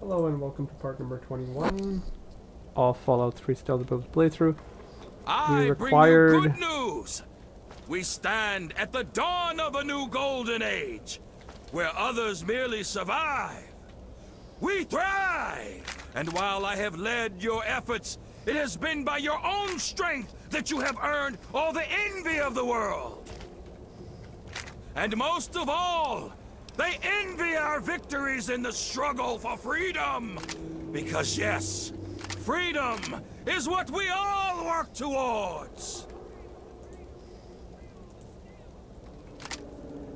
Hello and welcome to part number 21 of Fallout 3 Stealth Build playthrough. I bring you good news! We stand at the dawn of a new golden age, where others merely survive. We thrive! And while I have led your efforts, it has been by your own strength that you have earned all the envy of the world. And most of all, they envy our victories in the struggle for freedom. Because yes, freedom is what we all work towards.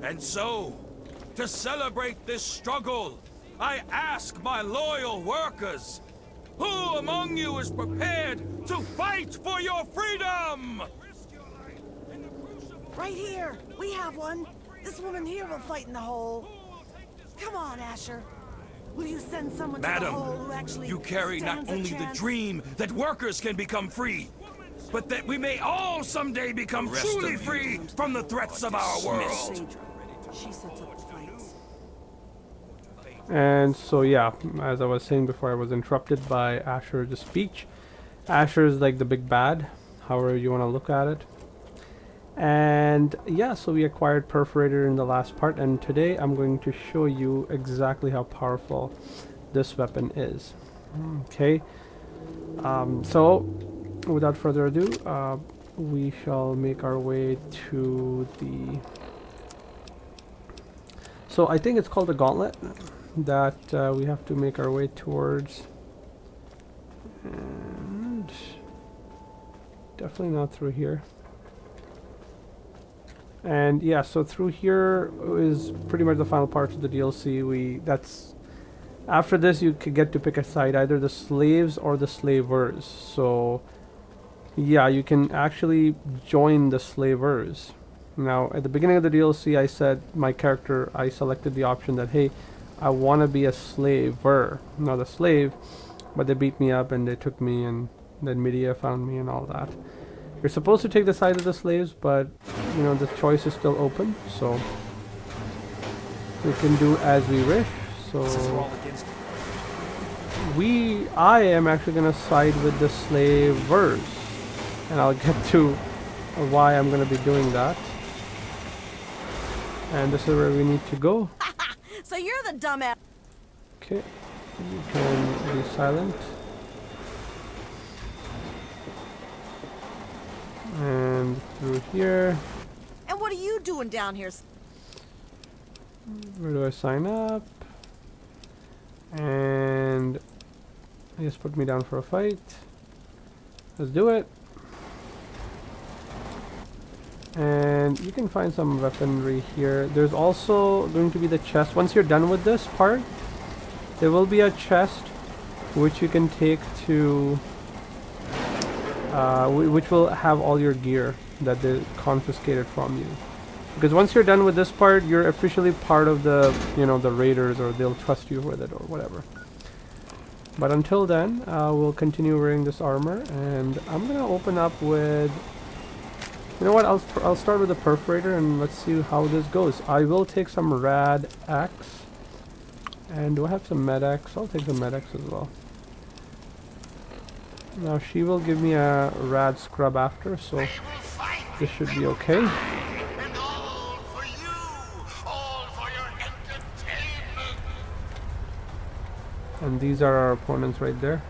And so, to celebrate this struggle, I ask my loyal workers, who among you is prepared to fight for your freedom? Right here! We have one! This woman here will fight in the hole. Come on, Asher. Will you send someone to the hole who actually you carry not only the dream that workers can become free, but that we may all someday become truly free from the threats of our world. She sets up the fights. And so yeah, as I was saying before, I was interrupted by Asher's speech. Asher is like the big bad, however you want to look at it. And yeah, so we acquired Perforator in the last part, and today I'm going to show you exactly how powerful this weapon is. Okay, so without further ado, we shall make our way to the... So I think it's called the gauntlet that we have to make our way towards. And definitely not through here. And yeah, so through here is pretty much the final part of the DLC. That's after this you could get to pick a side, either the slaves or the slavers. So yeah, you can actually join the slavers. Now at the beginning of the DLC I said my character, I selected the option that hey, I want to be a slaver, not a slave, but they beat me up and they took me, and then media found me and all that. You're supposed to take the side of the slaves, but you know the choice is still open, so we can do as we wish. So I am actually gonna side with the slavers, and I'll get to why I'm gonna be doing that. And this is where we need to go. So you're the dumbass. Okay, you can be silent. And through here. And what are you doing down here? Where do I sign up? And just put me down for a fight. Let's do it. And you can find some weaponry here. There's also going to be the chest. Once you're done with this part, there will be a chest which you can take to which will have all your gear that they confiscated from you. Because once you're done with this part, you're officially part of the, you know, the raiders, or they'll trust you with it or whatever. But until then, we'll continue wearing this armor, and I'm gonna open up with, you know what, I'll start with the Perforator and let's see how this goes. I will take some rad axe, and do I have some med axe? I'll take the med axe as well. Now she will give me a rad scrub after, so this should be okay. And all for you, all for your entertainment. And these are our opponents right there.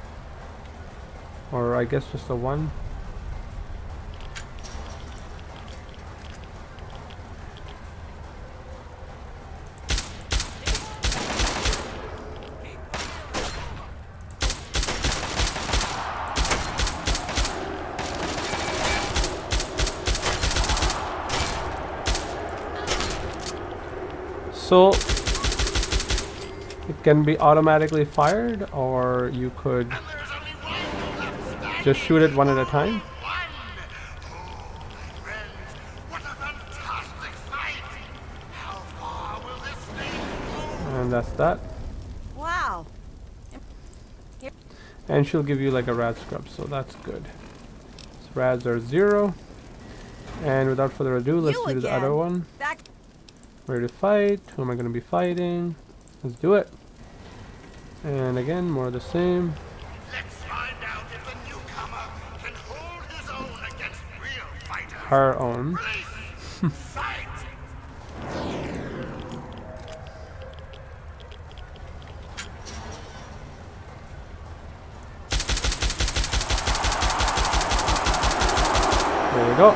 Or I guess just the one. So it can be automatically fired, or you could just shoot it one at a time. And that's that. Wow. And she'll give you like a rad scrub, so that's good. So rads are 0. And without further ado, let's do the other one. Ready to fight? Who am I going to be fighting? Let's do it. And again, more of the same. Let's find out if the newcomer can hold his own against real fighters. Her own. Release! Fight! There you go.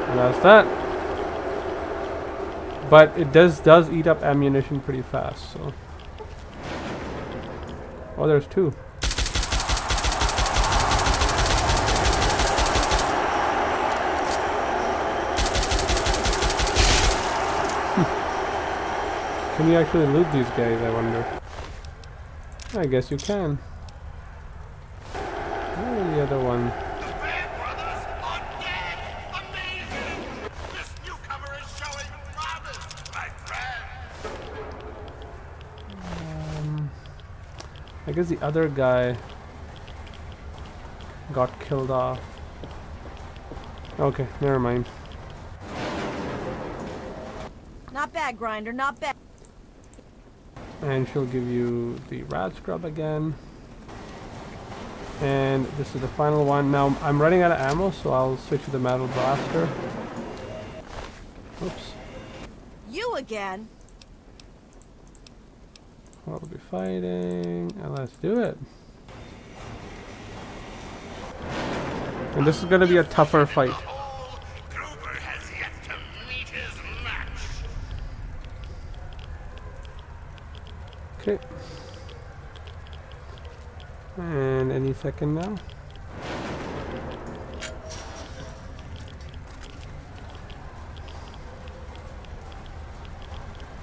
And that's that. But it does eat up ammunition pretty fast, so. Oh, there's two. Can you actually loot these guys, I wonder? I guess you can. Oh, the other one. The Bear Brothers are dead! Amazing! This newcomer is showing promise, my friend! I guess the other guy got killed off. Okay, never mind. Not bad, Grinder, not bad. And she'll give you the rat scrub again. And this is the final one. Now I'm running out of ammo, so I'll switch to the metal blaster. Oops. You again? We'll be fighting, and let's do it. And this is going to be a tougher fight. Oh, Gruber has yet to meet his match. Okay. And any second now.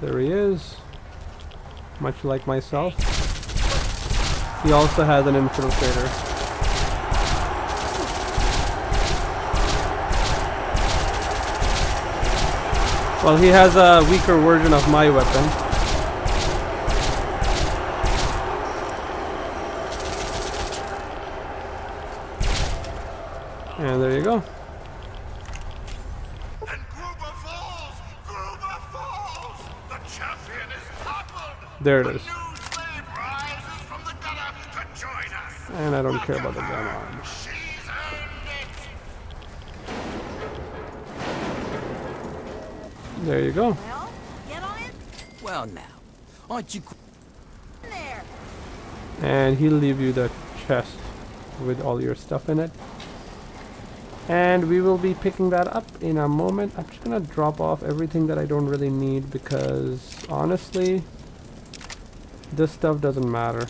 There he is. Much like myself. He also has an infiltrator. Well, he has a weaker version of my weapon. And there you go. And Gruber falls! Gruber falls! The champion is toppled! There it A is. new slave rises from the gutter to join us! And I don't care about the gun arm. She's earned it! There you go. Well, get on it. Well, now, aren't you? In there. And he'll leave you the chest with all your stuff in it. And we will be picking that up in a moment. I'm just gonna drop off everything that I don't really need because honestly, this stuff doesn't matter.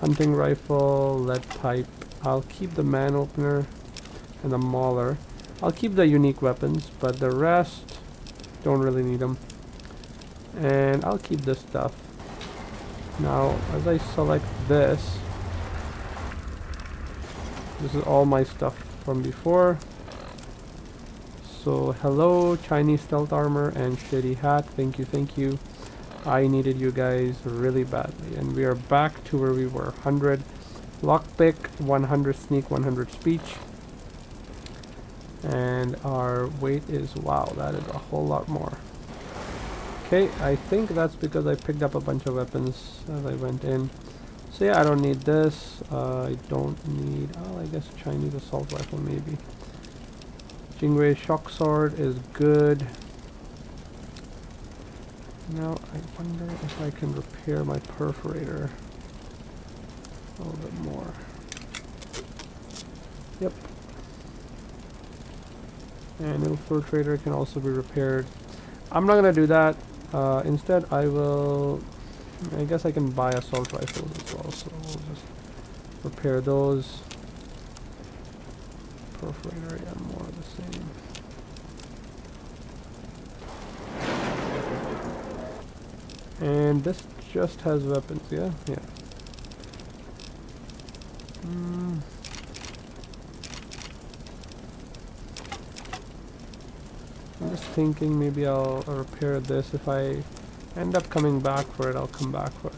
Hunting rifle, lead pipe. I'll keep the man opener and the mauler. I'll keep the unique weapons, but the rest don't really need them. And I'll keep this stuff. Now, as I select this is all my stuff from before. So hello Chinese stealth armor and shitty hat. Thank you. I needed you guys really badly. And we are back to where we were. 100 lockpick, 100 sneak, 100 speech. And our weight is, wow, that is a whole lot more. Okay, I think that's because I picked up a bunch of weapons as I went in. So yeah, I don't need this. I don't need, oh, I guess Chinese assault rifle maybe. Jingwei shock sword is good. Now I wonder if I can repair my perforator a little bit more. Yep. And infiltrator can also be repaired. I'm not gonna do that. Instead I will, I guess I can buy assault rifles as well, so we'll just repair those. Perforator, yeah, more of the same. And this just has weapons, yeah? Yeah. I'm just thinking maybe I'll repair this. If I end up coming back for it, I'll come back for it.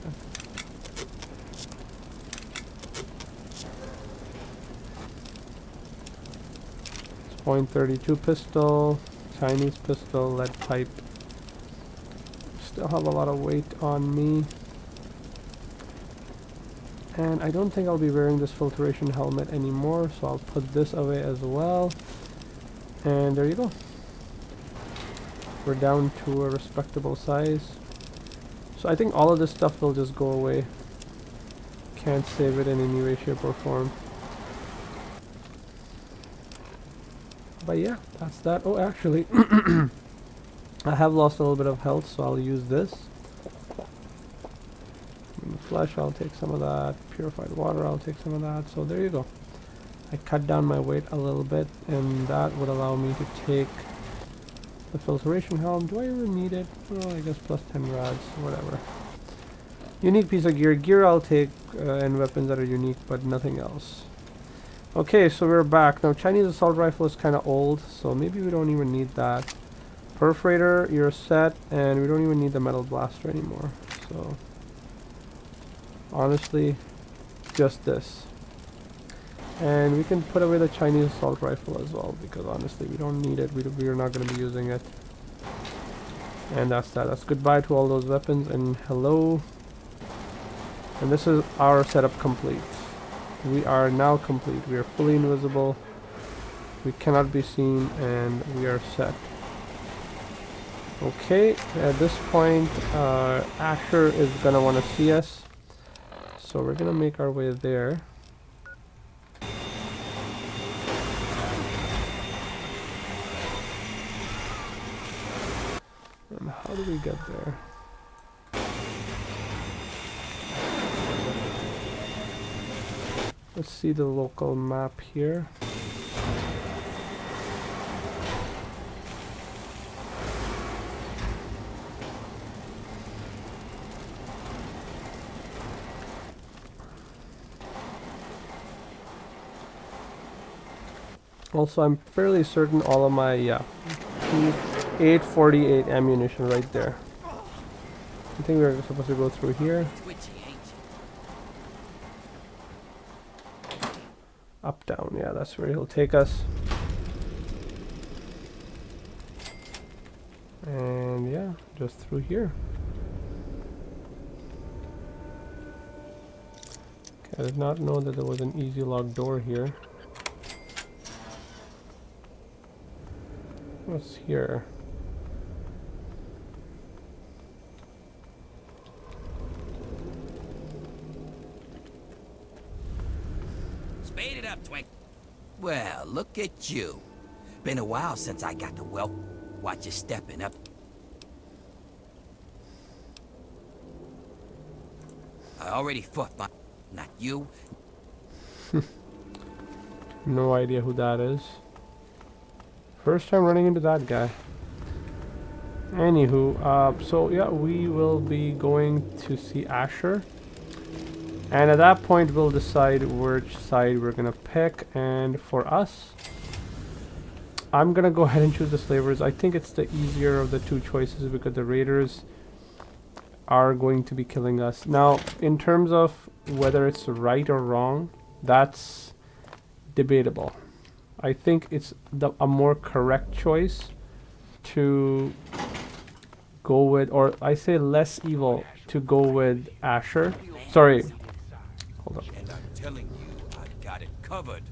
It's .32 pistol, Chinese pistol, lead pipe. still have a lot of weight on me. And I don't think I'll be wearing this filtration helmet anymore, so I'll put this away as well. And there you go. We're down to a respectable size. So I think all of this stuff will just go away. Can't save it in any way, shape or form. But yeah, that's that. Oh, actually, I have lost a little bit of health, so I'll use this. Flesh, I'll take some of that. Purified water, I'll take some of that. So there you go. I cut down my weight a little bit, and that would allow me to take the filtration helm. Do I even need it? Oh, I guess plus 10 rads, whatever. Unique piece of gear. Gear I'll take, and weapons that are unique, but nothing else. Okay, so we're back. Now, Chinese assault rifle is kind of old, so maybe we don't even need that. Perforator, you're set, and we don't even need the metal blaster anymore. So, honestly, just this. And we can put away the Chinese assault rifle as well, because honestly, we don't need it. We are not going to be using it. And that's that. That's goodbye to all those weapons, and hello. And this is our setup complete. We are now complete. We are fully invisible. We cannot be seen, and we are set. Okay, at this point, Asher is going to want to see us. So we're going to make our way there. And how do we get there? Let's see the local map here. Also, I'm fairly certain all of my, 848 ammunition right there. I think we're supposed to go through here. Up, down, yeah, that's where he'll take us. And yeah, just through here. Okay, I did not know that there was an easy lock door here. What's here? Spade it up, Twink. Well, look at you. Been a while since I got the whelp. Watch you stepping up. I already fought my... Not you. No idea who that is. First time running into that guy. Anywho, so yeah, we will be going to see Asher. And at that point, we'll decide which side we're gonna pick. And for us, I'm gonna go ahead and choose the slavers. I think it's the easier of the two choices because the raiders are going to be killing us. Now, in terms of whether it's right or wrong, that's debatable. I think it's a more correct choice to go with, or I say less evil, to go with Asher. Sorry. Hold up. And I'm telling you, I've got it covered.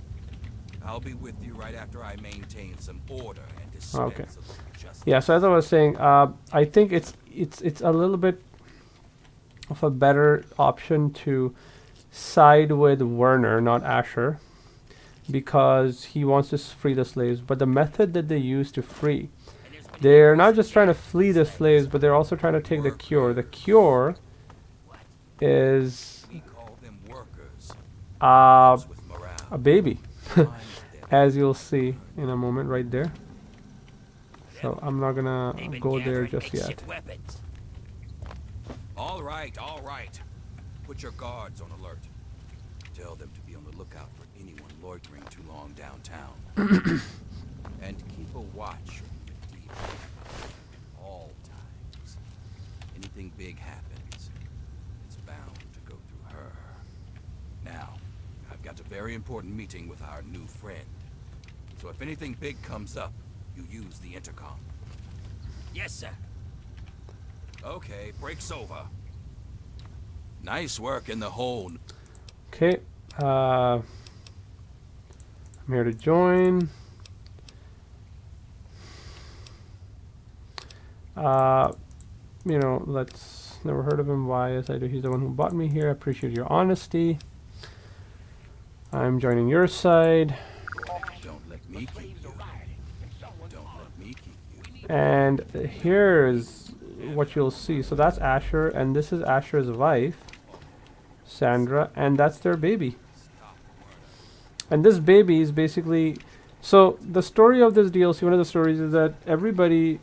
I'll be with you right after I maintain some order and dispense Okay. a little justice. Yeah, so as I was saying, I think it's a little bit of a better option to side with Werner, not Asher, because he wants to free the slaves. But the method that they use to free, they're not just trying to flee the slaves, but they're also trying to take the cure. The cure is We call them workers. With morale. a baby, as you'll see in a moment right there. So I'm not gonna go there just yet. All right, all right. Put your guards on alert. Tell them to be on the lookout for anyone loitering too long downtown. And keep a watch on your deep. All times. Anything big happens, it's bound to go through her. Now, I've got a very important meeting with our new friend. So if anything big comes up, you use the intercom. Yes, sir. Okay, break's over. Nice work in the hole. Okay. I'm here to join. You know, let's never heard of him. Why? Yes, I do. He's the one who bought me here. I appreciate your honesty. I'm joining your side. Don't let me keep you. Don't let me keep you. And here's what you'll see. So that's Asher, and this is Asher's wife, Sandra, and that's their baby. And this baby is basically... So the story of this DLC, one of the stories is that everybody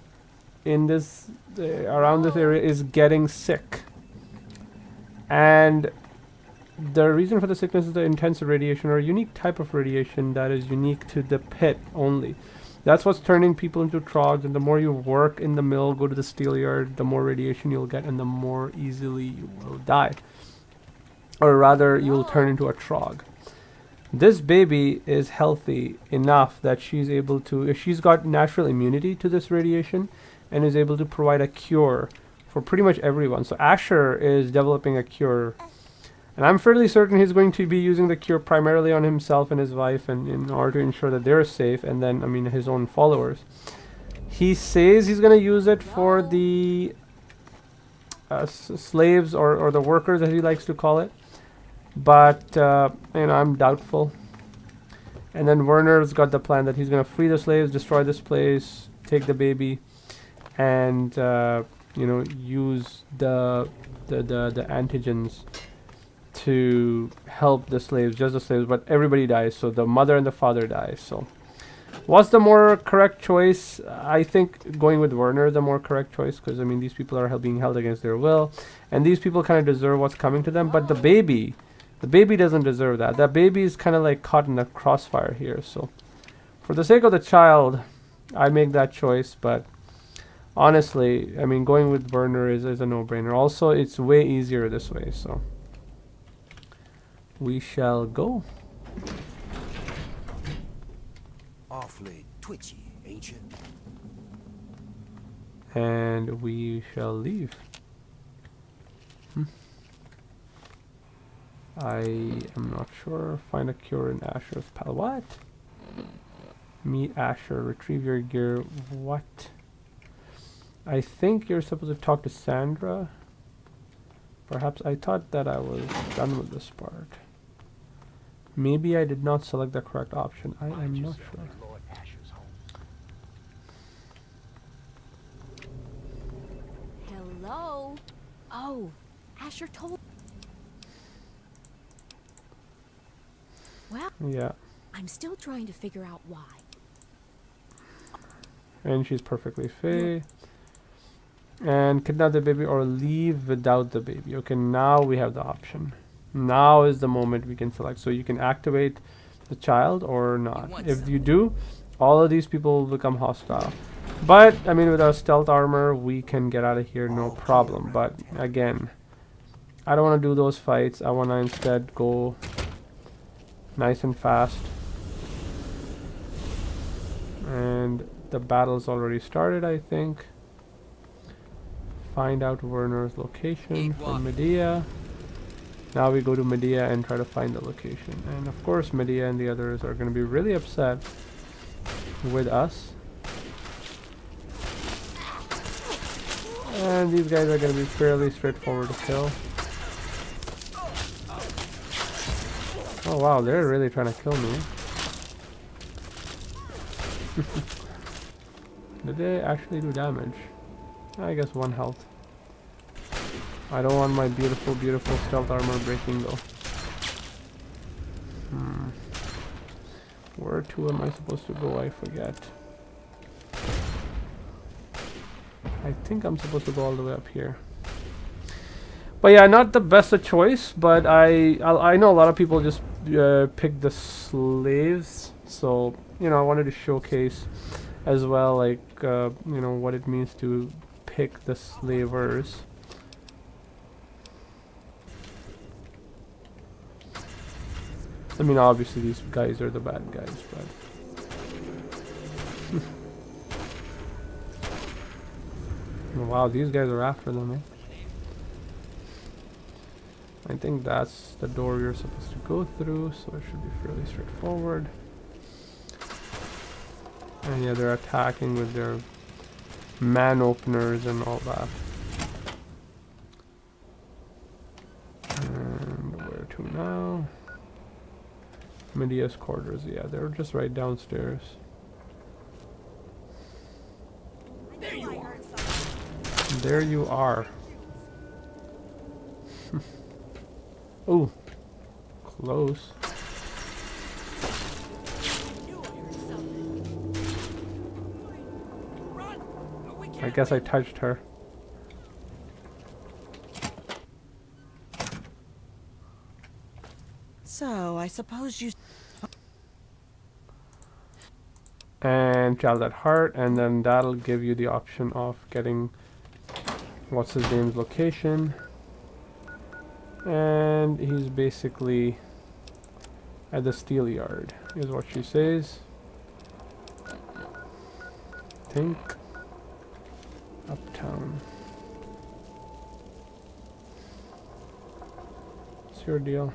in this, around this area is getting sick. And the reason for the sickness is the intense radiation, or a unique type of radiation that is unique to the pit only. That's what's turning people into trogs, and the more you work in the mill, go to the steel yard, the more radiation you'll get, and the more easily you will die. Or rather, you'll turn into a trog. This baby is healthy enough that she's able to, she's got natural immunity to this radiation, and is able to provide a cure for pretty much everyone. So Asher is developing a cure, and I'm fairly certain he's going to be using the cure primarily on himself and his wife, and in order to ensure that they're safe, and then, I mean, his own followers. He says he's going to use it for the slaves, or the workers, as he likes to call it. But, you know, I'm doubtful. And then Werner's got the plan that he's going to free the slaves, destroy this place, take the baby, and, you know, use the antigens to help the slaves, just the slaves, but everybody dies, so the mother and the father die. So what's the more correct choice? I think going with Werner is the more correct choice, because I mean, these people are being held against their will, and these people kind of deserve what's coming to them. But the baby doesn't deserve that. That baby is kind of like caught in the crossfire here. So for the sake of the child, I make that choice. But honestly, I mean, going with Werner is a no-brainer. Also, it's way easier this way, so we shall go. Awfully twitchy, ain't you? And we shall leave. I am not sure. Find a cure in Asher's pal. What? Meet Asher. Retrieve your gear. What? I think you're supposed to talk to Sandra. Perhaps I thought that I was done with this part. Maybe I did not select the correct option. I am not sure. Hello? Oh, Asher told... Well, Yeah. I'm still trying to figure out why. And she's perfectly fair. And kidnap the baby or leave without the baby. Okay, now we have the option. Now is the moment we can select. So you can activate the child or not. If you do, all of these people will become hostile. But, I mean, with our stealth armor, we can get out of here no problem. But, again, I don't want to do those fights. I want to instead go nice and fast. And the battle's already started, I think. Find out Werner's location from Medea. Now we go to Medea and try to find the location. And of course Medea and the others are going to be really upset with us. And these guys are going to be fairly straightforward to kill. Oh wow, they're really trying to kill me. Did they actually do damage? I guess 1 health. I don't want my beautiful, beautiful stealth armor breaking though. Where to am I supposed to go? I forget. I think I'm supposed to go all the way up here. But yeah, not the best of choice, but I know a lot of people just pick the slaves. So, you know, I wanted to showcase as well, like, you know, what it means to pick the slavers. I mean, obviously these guys are the bad guys, but Wow, these guys are after them, eh? I think that's the door you're supposed to go through, so it should be fairly straightforward. And yeah, they're attacking with their man openers and all that. And where to now? Media's quarters, yeah, they're just right downstairs. There you are. There you are. Ooh, close. I guess I touched her. So, I suppose you... And child at heart, and then that'll give you the option of getting what's his name's location. And he's basically at the steel yard, is what she says. Think uptown. What's your deal?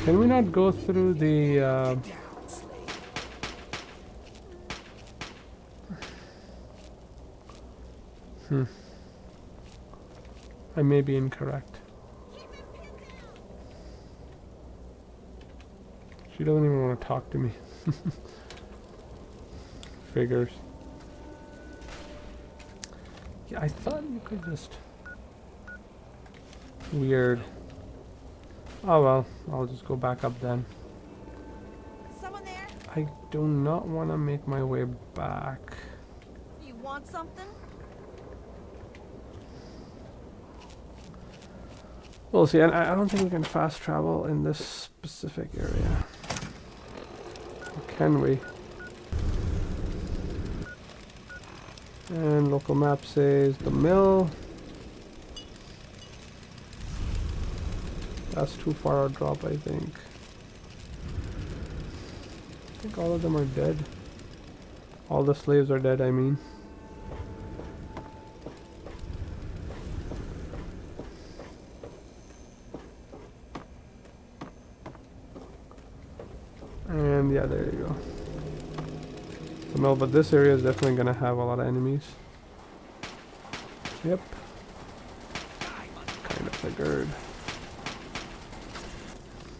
Can we not go through the I may be incorrect. She doesn't even want to talk to me. Figures. Yeah, I thought you could just... Weird. Oh well, I'll just go back up then. Someone there? I do not want to make my way back. You want something? We'll see, and I don't think we can fast travel in this specific area. Or can we? And local map says the mill. That's too far a drop, I think. I think all of them are dead. All the slaves are dead, I mean. And yeah, there you go. So no, but this area is definitely gonna have a lot of enemies. Yep. Kind of figured.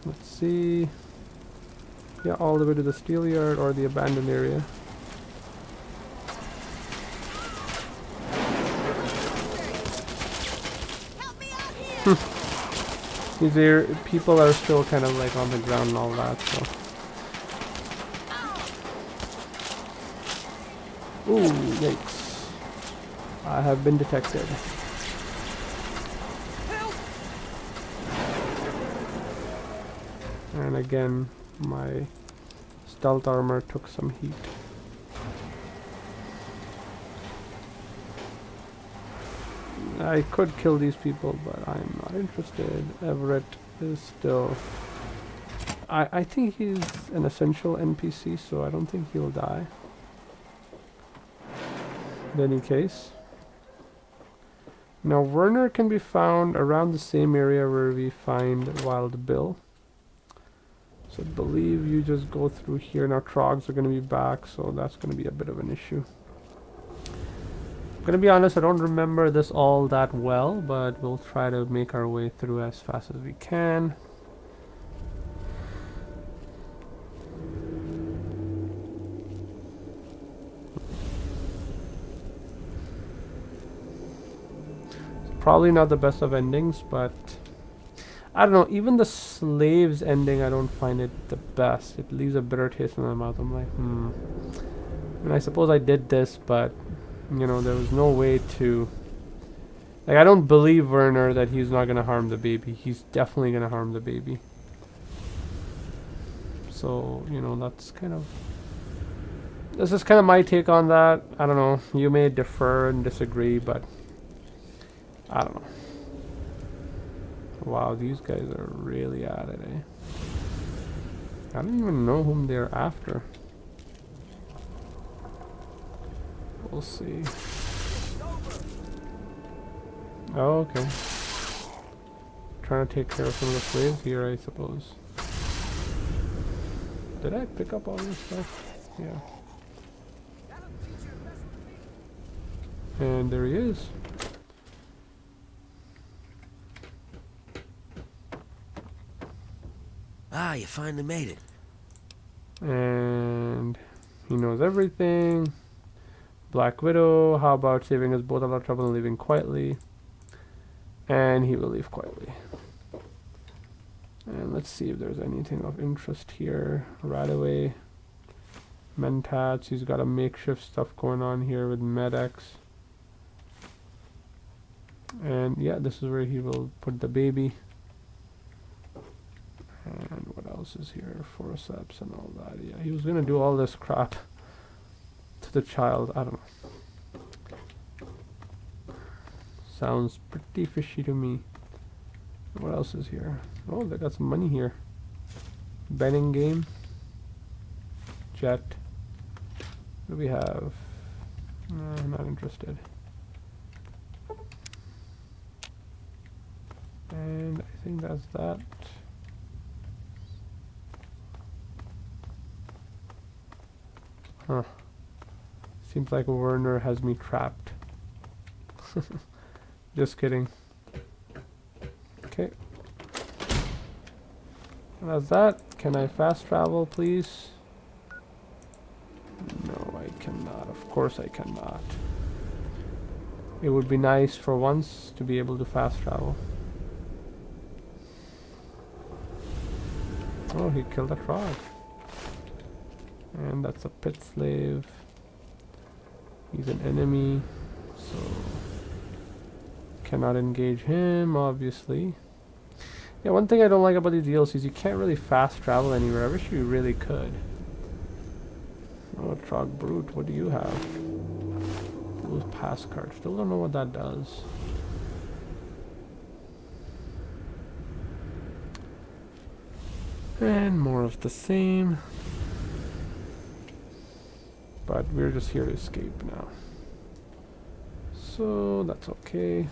Let's see. Yeah, all the way to the steel yard or the abandoned area. Help me out here! These are people are still kind of like on the ground and all that, so. Ooh, yikes. I have been detected. And again, my stealth armor took some heat. I could kill these people, but I'm not interested. Everett is still... I think he's an essential NPC, so I don't think he'll die. In any case. Now, Werner can be found around the same area where we find Wild Bill. So I believe you just go through here. Now Trogs are going to be back, so that's going to be a bit of an issue. I'm going to be honest, I don't remember this all that well, but we'll try to make our way through as fast as we can. Probably not the best of endings, but I don't know, even the slaves ending, I don't find it the best. It leaves a bitter taste in my mouth. I'm like, And I suppose I did this, but, you know, there was no way to... Like, I don't believe Werner that he's not going to harm the baby. He's definitely going to harm the baby. So, you know, that's kind of... This is kind of my take on that. I don't know. You may defer and disagree, but... I don't know. Wow, these guys are really at it, eh? I don't even know whom they're after. We'll see. Oh, okay. Trying to take care of some of the slaves here, I suppose. Did I pick up all this stuff? Yeah. And there he is. Ah, you finally made it. And he knows everything. Black Widow, how about saving us both a lot of trouble and leaving quietly? And he will leave quietly. And let's see if there's anything of interest here right away. Mentats, he's got a makeshift stuff going on here with Medex. And yeah, this is where he will put the baby. And what else is here? Forceps and all that. Yeah, he was gonna do all this crap to the child. I don't know. Sounds pretty fishy to me. What else is here? Oh, they got some money here. Betting game. Jet. What do we have? No, I'm not interested. And I think that's that. Huh. Seems like Werner has me trapped. Just kidding. Okay. And that's that. Can I fast travel, please? No, I cannot. Of course I cannot. It would be nice for once to be able to fast travel. Oh, he killed a frog. And that's a Pitt slave. He's an enemy, so cannot engage him, obviously. Yeah, one thing I don't like about these DLCs, you can't really fast travel anywhere. I wish you really could. Oh, Trog Brute, what do you have? Blue pass card. Still don't know what that does. And more of the same. But we're just here to escape now. So that's okay.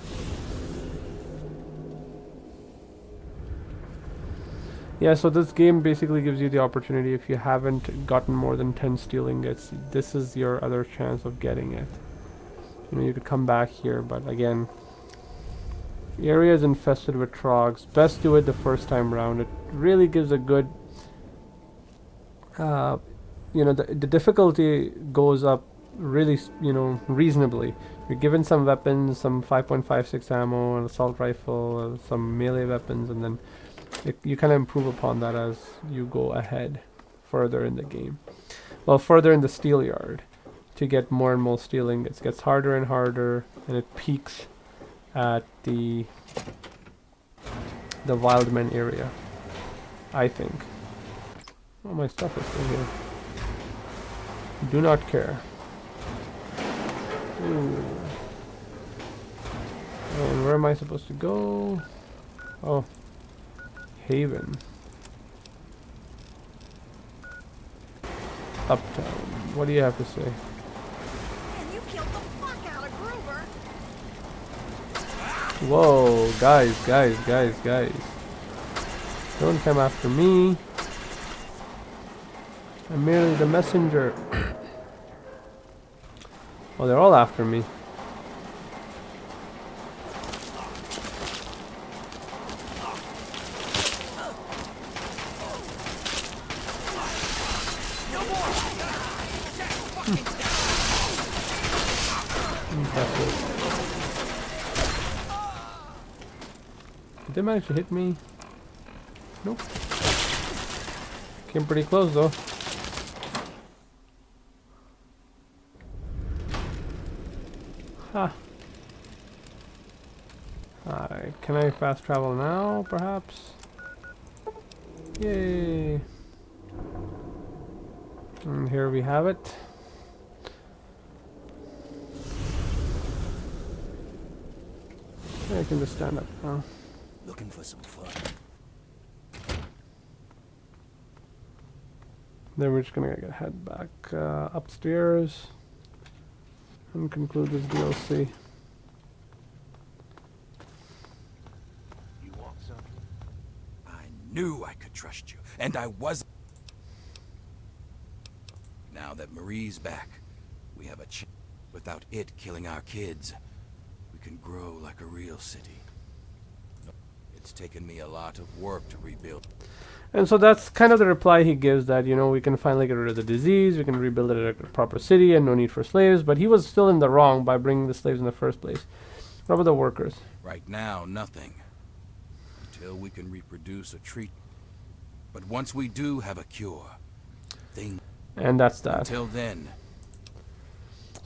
Yeah, so this game basically gives you the opportunity, if you haven't gotten more than 10 steel ingots, this is your other chance of getting it. You know, you could come back here, but again, the area is infested with trogs. Best do it the first time round. It really gives a good you know, the difficulty goes up really, you know, reasonably. You're given some weapons, some 5.56 ammo, an assault rifle, some melee weapons, and then you kind of improve upon that as you go ahead further in the game. Well, further in the steel yard to get more and more steel ingots. It gets harder and harder, and it peaks at the Wildman area, I think. Oh, my stuff is still here. Do not care. Ooh. And where am I supposed to go? Oh, Haven. Uptown. What do you have to say? Man, you killed the fuck out of Gruber. Whoa, guys. Don't come after me. I'm merely the messenger. Oh, they're all after me. Did they manage to hit me? Nope. Came pretty close though. Ha. Alright, can I fast travel now, perhaps? Yay! And here we have it. I can just stand up now. Looking for some fun. Then we're just gonna head back upstairs and conclude this DLC. You want some? I knew I could trust you, and I was. Now that Marie's back, we have a chance. Without it killing our kids, we can grow like a real city. It's taken me a lot of work to rebuild. And so that's kind of the reply he gives, that, you know, we can finally get rid of the disease, we can rebuild it at a proper city, and no need for slaves. But he was still in the wrong by bringing the slaves in the first place. What about the workers? Right now, nothing. Until we can reproduce a treat. But once we do have a cure, things. And that's that. Until then.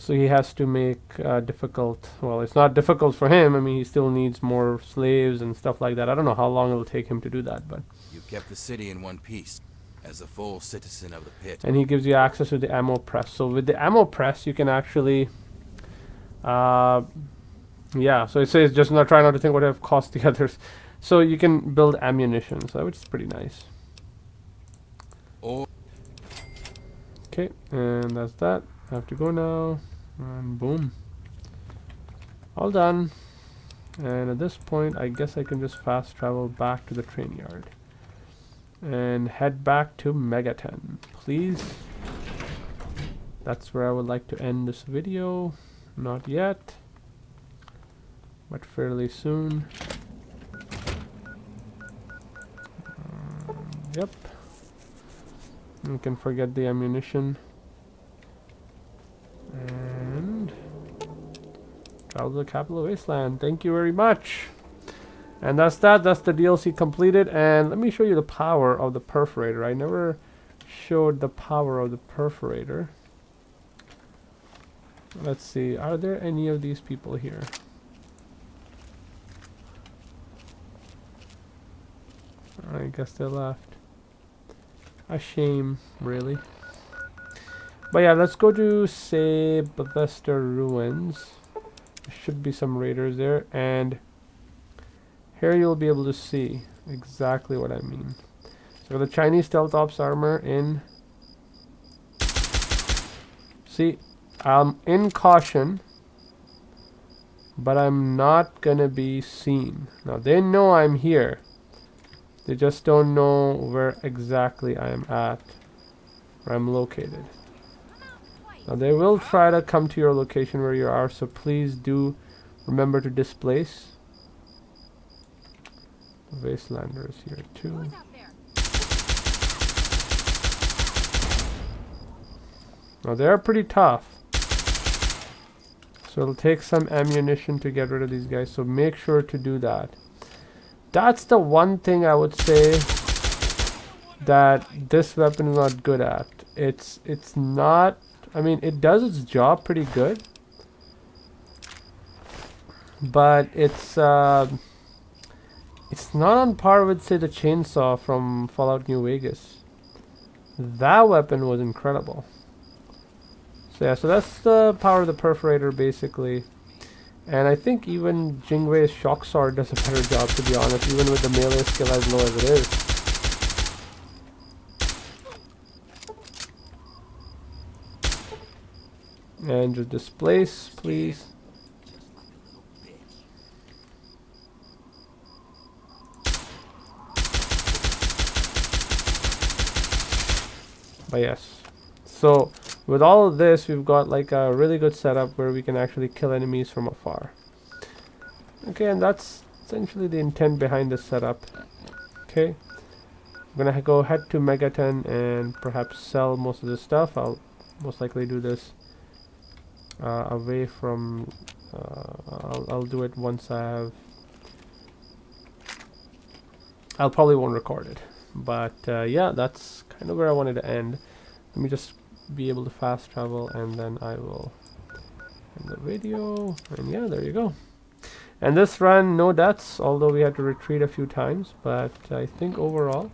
So he has to make difficult. Well, it's not difficult for him. I mean, he still needs more slaves and stuff like that. I don't know how long it'll take him to do that, but. You kept the city in one piece, as a full citizen of the Pitt. And he gives you access to the ammo press. So with the ammo press, you can actually. Yeah. So it says just not try not to think what it cost the others. So you can build ammunition, so which is pretty nice. Or. Okay, and that's that. I have to go now. And boom. All done. And at this point, I guess I can just fast travel back to the train yard. And head back to Megaton, please. That's where I would like to end this video. Not yet, but fairly soon. Yep. You can forget the ammunition. And travel to the capital wasteland. Thank you very much. And that's that. That's the DLC completed. And let me show you the power of the perforator. I never showed the power of the perforator. Let's see. Are there any of these people here? I guess they left. A shame, really. But yeah, let's go to, say, Bethesda Ruins. There should be some raiders there. And here you'll be able to see exactly what I mean. So the Chinese stealth ops armor in. See, I'm in caution, but I'm not gonna be seen. Now they know I'm here. They just don't know where exactly I am at, where I'm located. Now they will try to come to your location where you are, so please do remember to displace. The Wastelander is here too. Now they're pretty tough. So it'll take some ammunition to get rid of these guys, so make sure to do that. That's the one thing I would say that this weapon is not good at. It's not, I mean, it does its job pretty good, but it's not on par with, say, the chainsaw from Fallout New Vegas. That weapon was incredible. So yeah, so that's the power of the perforator basically. And I think even Jingwei's shock sword does a better job, to be honest, even with the melee skill as low as it is. And just displace, please. But yes, so with all of this, we've got like a really good setup where we can actually kill enemies from afar. Okay, and that's essentially the intent behind this setup. Okay, I'm gonna go head to Megaton and perhaps sell most of this stuff. I'll most likely do this away from. I'll do it once I have. I'll probably won't record it, but yeah, that's kind of where I wanted to end. Let me just be able to fast travel, and then I will end the video. And yeah, there you go. And this run, no deaths, although we had to retreat a few times, but I think overall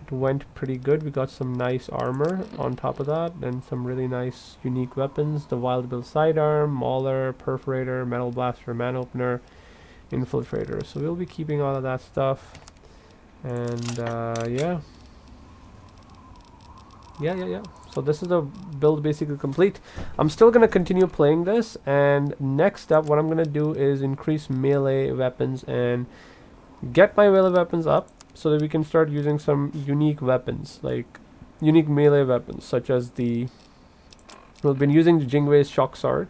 it went pretty good. We got some nice armor on top of that, and some really nice unique weapons: the Wild Bill sidearm, Mauler, Perforator, Metal Blaster, Man Opener, Infiltrator. So we'll be keeping all of that stuff. And yeah, Yeah. So this is the build basically complete. I'm still gonna continue playing this, and next up what I'm gonna do is increase melee weapons and get my melee weapons up so that we can start using some unique weapons, like unique melee weapons such as the, we've been using the Jingwei's shock sword.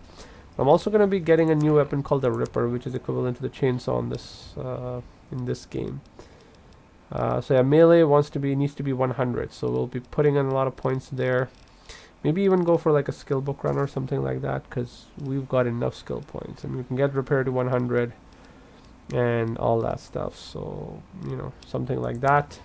I'm also going to be getting a new weapon called the Ripper, which is equivalent to the chainsaw in this game. So yeah, melee needs to be 100, so we'll be putting in a lot of points there. Maybe even go for like a skill book run or something like that, because we've got enough skill points. I mean, we can get repair to 100 and all that stuff, so you know, something like that.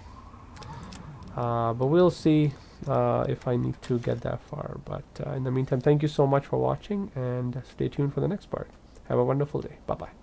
But we'll see if I need to get that far. But in the meantime, thank you so much for watching, and stay tuned for the next part. Have a wonderful day. Bye bye.